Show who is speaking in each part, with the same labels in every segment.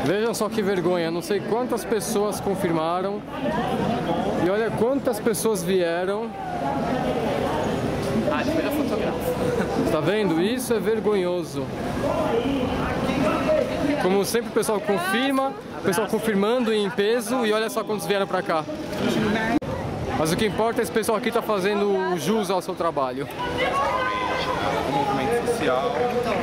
Speaker 1: Vejam só que vergonha, não sei quantas pessoas confirmaram e olha quantas pessoas vieram.
Speaker 2: Ah, depois eu fotografo.
Speaker 1: Tá vendo? Isso é vergonhoso. Como sempre o pessoal confirma, o pessoal confirmando em peso e olha só quantos vieram pra cá. Mas o que importa é esse pessoal aqui tá fazendo jus ao seu trabalho.
Speaker 3: Um movimento social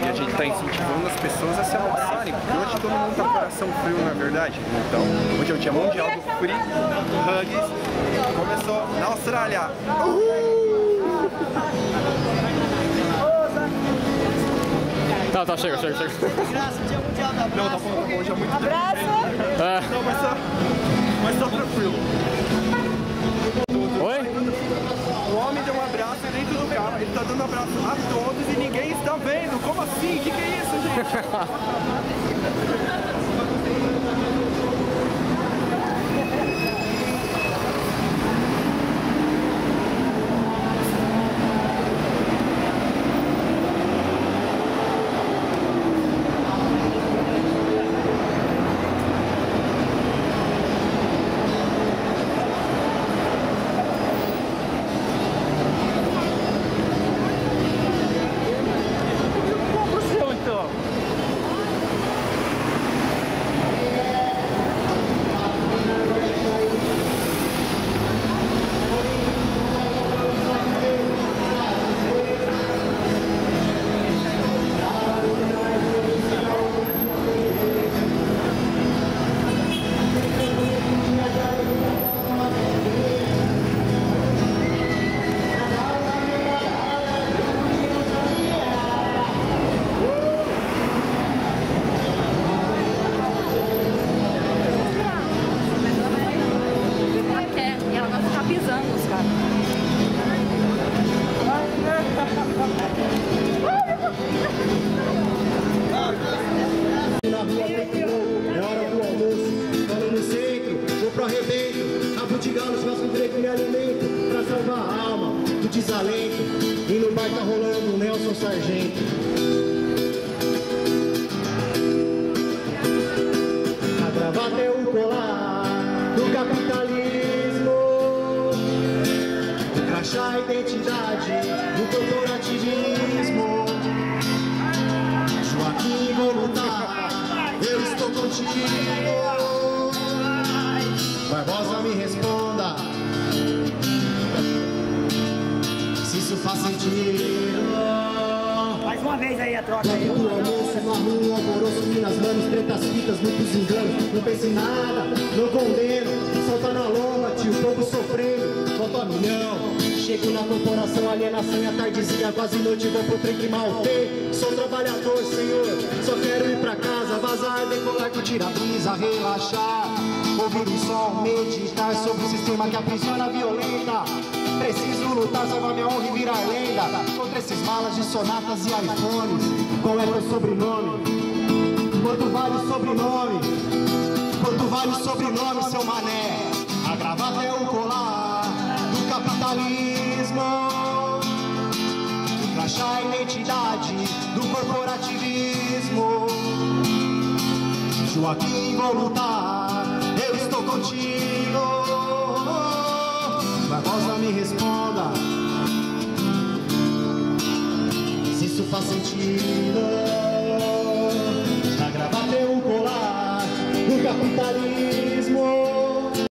Speaker 3: e a gente está incentivando as pessoas a se abraçarem, porque hoje todo mundo tá com o coração frio, na verdade. Então, hoje é o dia mundial do Free Hugs, começou na Austrália.
Speaker 1: Tá, chega.
Speaker 4: Graças, dia mundial da abraço.
Speaker 3: Não, tá bom, hoje é muito
Speaker 4: Abraço!
Speaker 3: Não, mas só tranquilo.
Speaker 1: Oi?
Speaker 3: O homem deu um abraço dentro do carro, ele tá dando abraço a todos e ninguém está vendo. Como assim? O que é isso, gente?
Speaker 5: Desalento, e no bar tá rolando o Nelson Sargento. A gravata é o colar do capitalismo, o crachá a identidade do corporativismo. Joaquim, vou lutar, eu estou contigo. Barbosa, me responda se isso faz sentido.
Speaker 4: Mais uma vez aí a troca aí.
Speaker 5: No almoço, no arrumo, alvoroço, minas manos, pretas fitas, muitos enganos. Não pense em nada, não condeno. Solta na loma, tio, o povo sofrendo. Falta milhão. Chego na corporação, alienação e a tardezinha, quase noite, vou pro trem que mal tem. Sou trabalhador, senhor, só quero ir pra casa, vazar, decolar, curtir a brisa, relaxar. Ouvir o som, meditar sobre o sistema que aprisiona a violenta. Preciso lutar, salvar minha honra e virar lenda contra esses malas de sonatas e iPhones. Qual é meu sobrenome? Quanto vale o sobrenome? Quanto vale o sobrenome, seu mané? A gravata é o colar do capitalismo, o crachá é a identidade do corporativismo. Joaquim, vou lutar, eu estou contigo. Barbosa, me responda se isso faz sentido. A gravata é o colar do capitalismo,